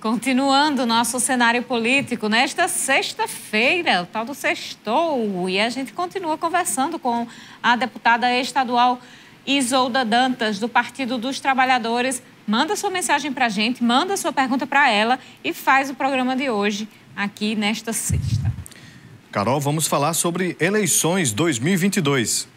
Continuando nosso cenário político, nesta sexta-feira, o tal do sextou, e a gente continua conversando com a deputada estadual Isolda Dantas, do Partido dos Trabalhadores. Manda sua mensagem para a gente, manda sua pergunta para ela e faz o programa de hoje aqui nesta sexta. Carol, vamos falar sobre eleições 2022.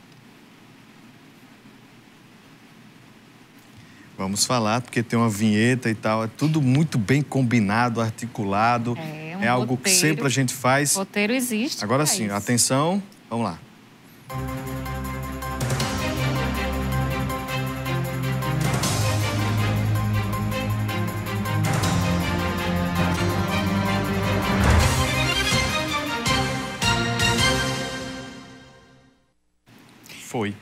Vamos falar, porque tem uma vinheta e tal, é tudo muito bem combinado, articulado. É algo que sempre a gente faz. O roteiro existe. Agora sim, atenção, vamos lá. Foi.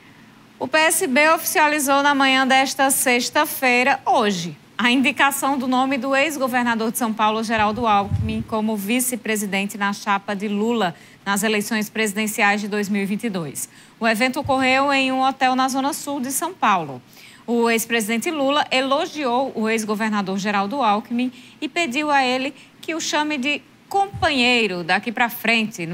O PSB oficializou na manhã desta sexta-feira, hoje, a indicação do nome do ex-governador de São Paulo, Geraldo Alckmin, como vice-presidente na chapa de Lula nas eleições presidenciais de 2022. O evento ocorreu em um hotel na Zona Sul de São Paulo. O ex-presidente Lula elogiou o ex-governador Geraldo Alckmin e pediu a ele que o chame de companheiro daqui para frente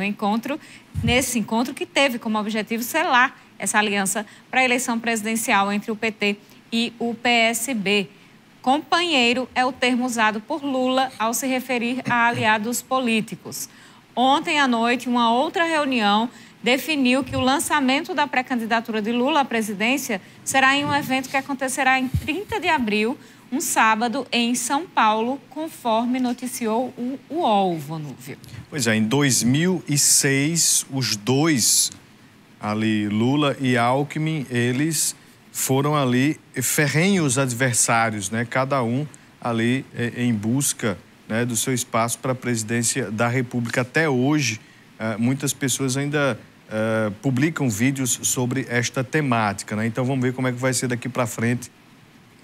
nesse encontro que teve como objetivo selar essa aliança para a eleição presidencial entre o PT e o PSB. Companheiro é o termo usado por Lula ao se referir a aliados políticos. Ontem à noite, uma outra reunião definiu que o lançamento da pré-candidatura de Lula à presidência será em um evento que acontecerá em 30 de abril, um sábado, em São Paulo, conforme noticiou o UOL, Vonúvio. Pois é, em 2006, os dois ali, Lula e Alckmin, eles foram ali ferrenhos adversários, né? Cada um ali em busca, né, do seu espaço para a presidência da República. Até hoje, muitas pessoas ainda publicam vídeos sobre esta temática, né? Então vamos ver como é que vai ser daqui para frente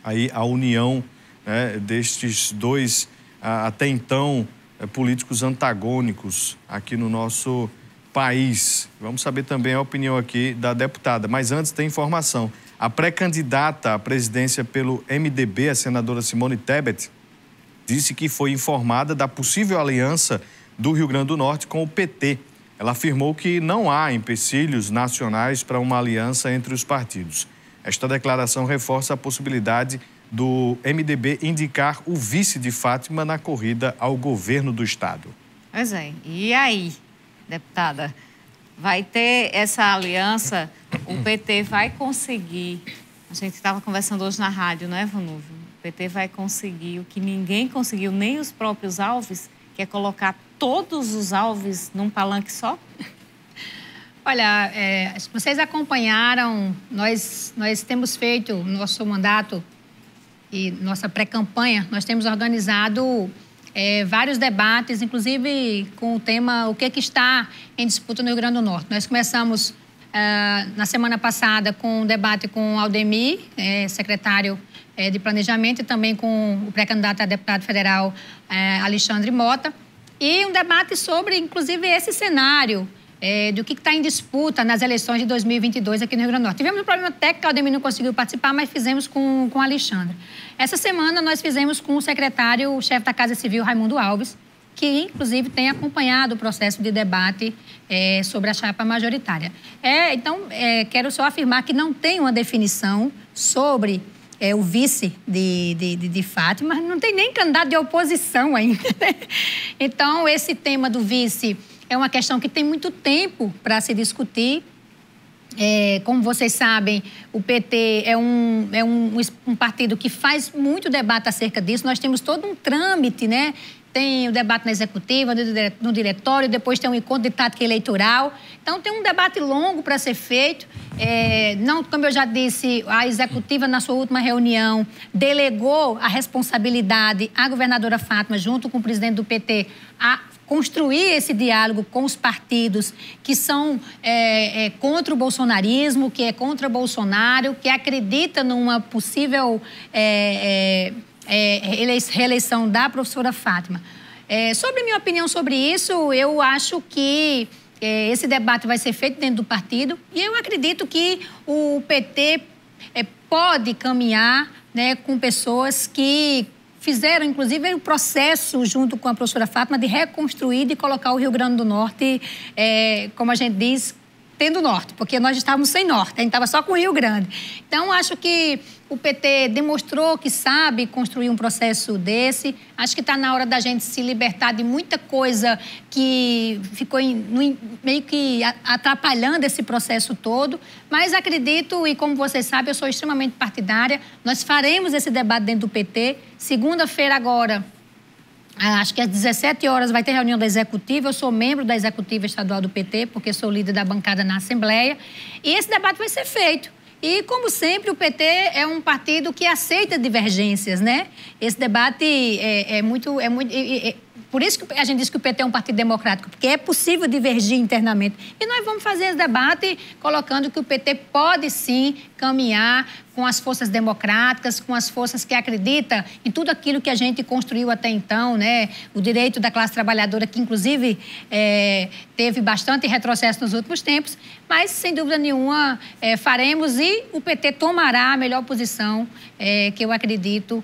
aí a união, né, destes dois, até então, políticos antagônicos aqui no nosso país. Vamos saber também a opinião aqui da deputada. Mas antes tem informação. A pré-candidata à presidência pelo MDB, a senadora Simone Tebet, disse que foi informada da possível aliança do Rio Grande do Norte com o PT. Ela afirmou que não há empecilhos nacionais para uma aliança entre os partidos. Esta declaração reforça a possibilidade do MDB indicar o vice de Fátima na corrida ao governo do estado. Pois é. E aí, deputada, vai ter essa aliança? O PT vai conseguir, a gente estava conversando hoje na rádio, não é, Vonúvio? O PT vai conseguir o que ninguém conseguiu, nem os próprios alvos, que é colocar todos os alvos num palanque só? Olha, vocês acompanharam, nós temos feito nosso mandato e nossa pré-campanha, nós temos organizado vários debates, inclusive com o tema o que está em disputa no Rio Grande do Norte. Nós começamos na semana passada com um debate com o Aldemir, secretário de Planejamento, e também com o pré-candidato a deputado federal Alexandre Mota, e um debate sobre, inclusive, esse cenário do que está em disputa nas eleições de 2022 aqui no Rio Grande do Norte. Tivemos um problema técnico, o Aldemir não conseguiu participar, mas fizemos com o Alexandre. Essa semana nós fizemos com o secretário, o chefe da Casa Civil, Raimundo Alves, que inclusive tem acompanhado o processo de debate sobre a chapa majoritária. Então, quero só afirmar que não tem uma definição sobre o vice de Fátima, não tem nem candidato de oposição ainda. Então, esse tema do vice é uma questão que tem muito tempo para se discutir. Como vocês sabem, o PT é um partido que faz muito debate acerca disso. Nós temos todo um trâmite, né? Tem o debate na executiva, no diretório, depois tem um encontro de tática eleitoral. Então, tem um debate longo para ser feito. Não, como eu já disse, a executiva, na sua última reunião, delegou a responsabilidade à governadora Fátima, junto com o presidente do PT, a construir esse diálogo com os partidos que são contra o bolsonarismo, que é contra Bolsonaro, que acredita numa possível reeleição da professora Fátima. Sobre minha opinião sobre isso, eu acho que esse debate vai ser feito dentro do partido e eu acredito que o PT pode caminhar, né, com pessoas que fizeram, inclusive, o processo, junto com a professora Fátima, de reconstruir e colocar o Rio Grande do Norte, como a gente diz, tendo norte, porque nós estávamos sem norte, a gente estava só com o Rio Grande. Então, acho que o PT demonstrou que sabe construir um processo desse. Acho que está na hora da gente se libertar de muita coisa que ficou meio que atrapalhando esse processo todo. Mas acredito, e como vocês sabem, eu sou extremamente partidária, nós faremos esse debate dentro do PT. Segunda-feira agora, acho que às 17 horas vai ter reunião da Executiva. Eu sou membro da Executiva Estadual do PT, porque sou líder da bancada na Assembleia. E esse debate vai ser feito. E, como sempre, o PT é um partido que aceita divergências, né? Esse debate por isso que a gente diz que o PT é um partido democrático, porque é possível divergir internamente. E nós vamos fazer esse debate colocando que o PT pode, sim, caminhar com as forças democráticas, com as forças que acreditam em tudo aquilo que a gente construiu até então, né? O direito da classe trabalhadora, que, inclusive, teve bastante retrocesso nos últimos tempos, mas, sem dúvida nenhuma, faremos e o PT tomará a melhor posição, que eu acredito,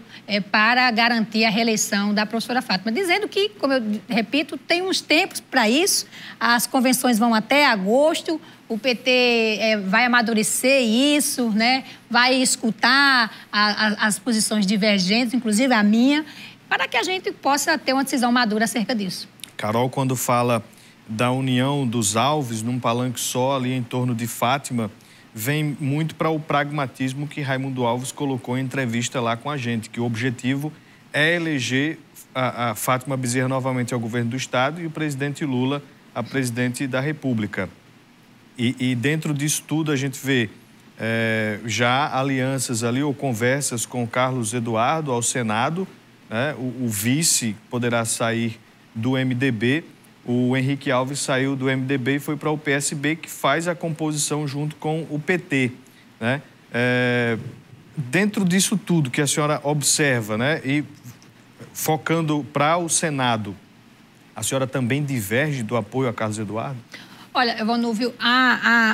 para garantir a reeleição da professora Fátima. Dizendo que, como eu repito, tem uns tempos para isso, as convenções vão até agosto, o PT vai amadurecer isso, né? Vai escutar as posições divergentes, inclusive a minha, para que a gente possa ter uma decisão madura acerca disso. Carol, quando fala da união dos alvos num palanque só ali em torno de Fátima, vem muito para o pragmatismo que Raimundo Alves colocou em entrevista lá com a gente, que o objetivo é eleger a Fátima Bezerra novamente ao governo do Estado e o presidente Lula a presidente da República. E dentro disso tudo a gente vê já alianças ali ou conversas com o Carlos Eduardo ao Senado, né? O vice poderá sair do MDB, o Henrique Alves saiu do MDB e foi para o PSB, que faz a composição junto com o PT, né? Dentro disso tudo que a senhora observa, né? E focando para o Senado, a senhora também diverge do apoio a Carlos Eduardo? Olha, Evanúvio,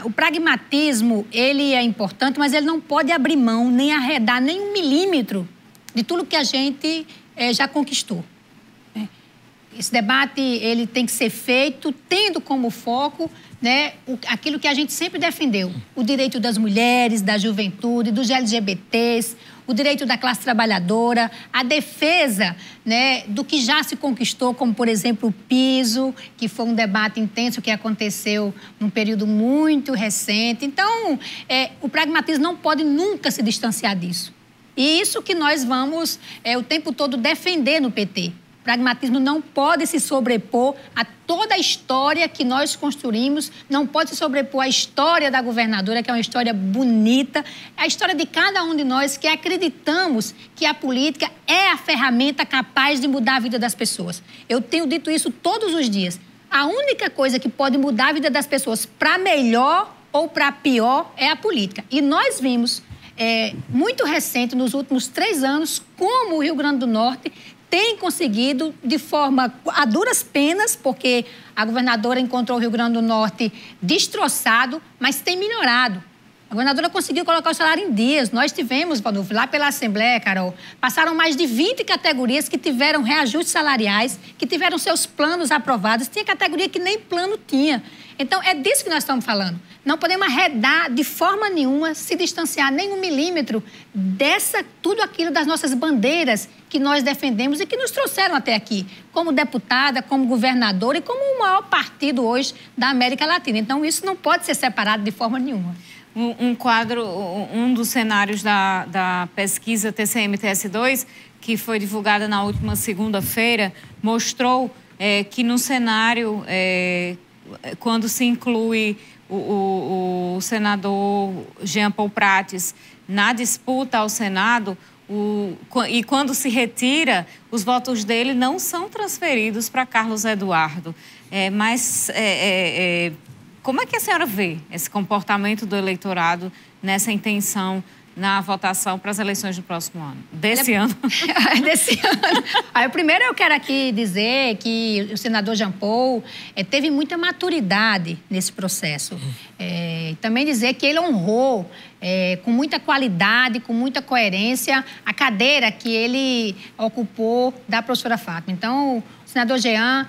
o pragmatismo, ele é importante, mas ele não pode abrir mão, nem arredar nem 1 milímetro de tudo que a gente já conquistou. Esse debate, ele tem que ser feito tendo como foco, né, aquilo que a gente sempre defendeu, o direito das mulheres, da juventude, dos LGBTs, o direito da classe trabalhadora, a defesa, né, do que já se conquistou, como, por exemplo, o piso, que foi um debate intenso que aconteceu num período muito recente. Então, o pragmatismo não pode nunca se distanciar disso. E isso que nós vamos o tempo todo defender no PT. O pragmatismo não pode se sobrepor a toda a história que nós construímos, não pode se sobrepor à história da governadora, que é uma história bonita, a história de cada um de nós que acreditamos que a política é a ferramenta capaz de mudar a vida das pessoas. Eu tenho dito isso todos os dias. A única coisa que pode mudar a vida das pessoas para melhor ou para pior é a política. E nós vimos, muito recente, nos últimos 3 anos, como o Rio Grande do Norte tem conseguido, de forma a duras penas, porque a governadora encontrou o Rio Grande do Norte destroçado, mas tem melhorado. A governadora conseguiu colocar o salário em dias. Nós tivemos, lá pela Assembleia, Carol, passaram mais de 20 categorias que tiveram reajustes salariais, que tiveram seus planos aprovados. Tinha categoria que nem plano tinha. Então, é disso que nós estamos falando. Não podemos arredar de forma nenhuma, se distanciar nem 1 milímetro tudo aquilo das nossas bandeiras que nós defendemos e que nos trouxeram até aqui, como deputada, como governadora e como o maior partido hoje da América Latina. Então, isso não pode ser separado de forma nenhuma. Um dos cenários da pesquisa TCM-TS2, que foi divulgada na última segunda-feira, mostrou que no cenário, quando se inclui o senador Jean Paul Prates na disputa ao Senado, e quando se retira, os votos dele não são transferidos para Carlos Eduardo. Como é que a senhora vê esse comportamento do eleitorado nessa intenção na votação para as eleições do próximo ano? Desse ano? Desse ano. Aí, primeiro eu quero aqui dizer que o senador Jean Paul teve muita maturidade nesse processo. Também dizer que ele honrou com muita qualidade, com muita coerência, a cadeira que ele ocupou da professora Fátima. Então, o senador Jean,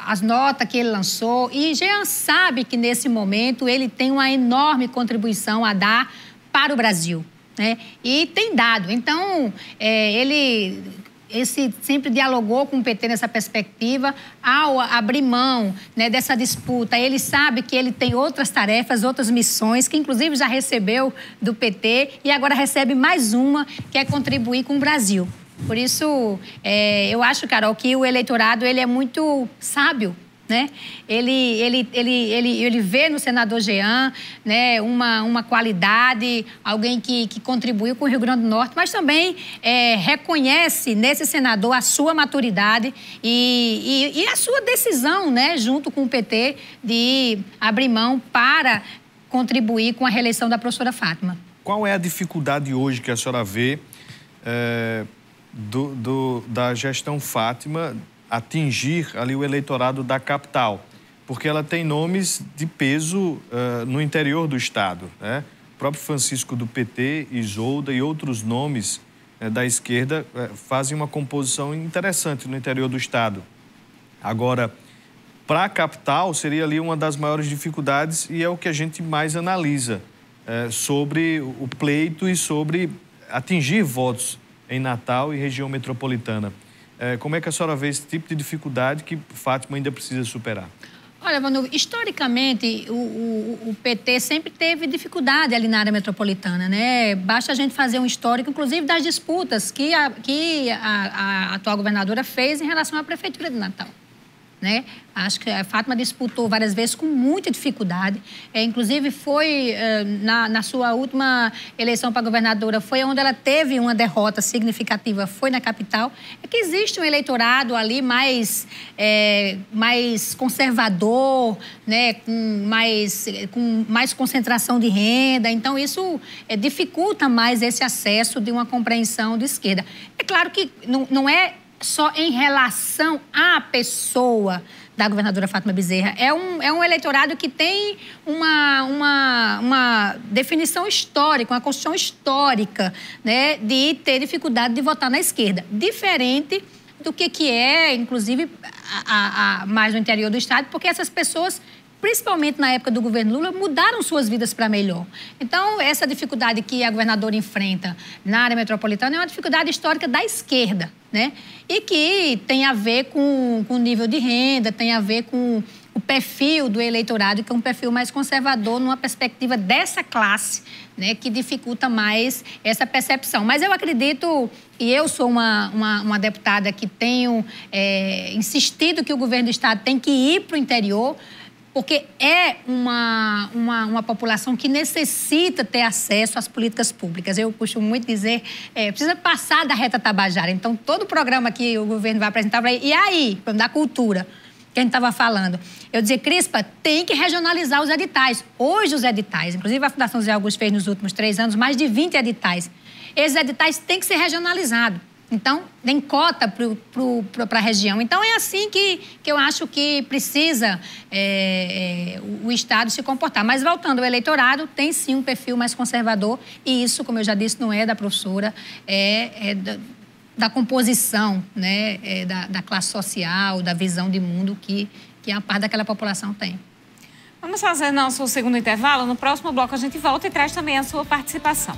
as notas que ele lançou, e Jean sabe que nesse momento ele tem uma enorme contribuição a dar para o Brasil, né? E tem dado. Então, ele sempre dialogou com o PT nessa perspectiva. Ao abrir mão, né, dessa disputa, ele sabe que ele tem outras tarefas, outras missões, que inclusive já recebeu do PT e agora recebe mais uma, que é contribuir com o Brasil. Por isso, eu acho, Carol, que o eleitorado ele é muito sábio, né? Ele vê no senador Jean, né, uma qualidade, alguém que contribuiu com o Rio Grande do Norte, mas também reconhece nesse senador a sua maturidade e a sua decisão, né, junto com o PT, de abrir mão para contribuir com a reeleição da professora Fátima. Qual é a dificuldade hoje que a senhora vê da gestão Fátima atingir ali o eleitorado da capital? Porque ela tem nomes de peso no interior do estado, né? O próprio Francisco do PT, Isolda e outros nomes da esquerda fazem uma composição interessante no interior do estado. Agora, para a capital, seria ali uma das maiores dificuldades e é o que a gente mais analisa sobre o pleito e sobre atingir votos em Natal e região metropolitana. Como é que a senhora vê esse tipo de dificuldade que Fátima ainda precisa superar? Olha, Manu, historicamente, o PT sempre teve dificuldade ali na área metropolitana, né? Basta a gente fazer um histórico, inclusive, das disputas que a atual governadora fez em relação à Prefeitura de Natal, né? Acho que a Fátima disputou várias vezes com muita dificuldade. Inclusive, foi na sua última eleição para governadora, foi onde ela teve uma derrota significativa, foi na capital. É que existe um eleitorado ali mais conservador, né, com mais concentração de renda. Então, isso dificulta mais esse acesso de uma compreensão de esquerda. É claro que não é só em relação à pessoa da governadora Fátima Bezerra. É um eleitorado que tem uma definição histórica, uma construção histórica, né, de ter dificuldade de votar na esquerda. Diferente do que é, inclusive, mais no interior do estado, porque essas pessoas, principalmente na época do governo Lula, mudaram suas vidas para melhor. Então, essa dificuldade que a governadora enfrenta na área metropolitana é uma dificuldade histórica da esquerda, né? E que tem a ver com o nível de renda, tem a ver com o perfil do eleitorado, que é um perfil mais conservador numa perspectiva dessa classe, né, que dificulta mais essa percepção. Mas eu acredito, e eu sou uma deputada que tenho insistido que o governo do estado tem que ir para o interior, porque é uma população que necessita ter acesso às políticas públicas. Eu costumo muito dizer, precisa passar da reta Tabajara. Então, todo o programa que o governo vai apresentar para ele, e aí, da cultura, que a gente estava falando, eu dizia, Crispa, tem que regionalizar os editais. Hoje, os editais, inclusive a Fundação José Augusto fez nos últimos 3 anos mais de 20 editais. Esses editais têm que ser regionalizados. Então, tem cota para a região. Então, é assim que eu acho que precisa o Estado se comportar. Mas, voltando ao eleitorado, tem sim um perfil mais conservador e isso, como eu já disse, não é da professora, da composição, né, da classe social, da visão de mundo que a parte daquela população tem. Vamos fazer nosso segundo intervalo. No próximo bloco, a gente volta e traz também a sua participação.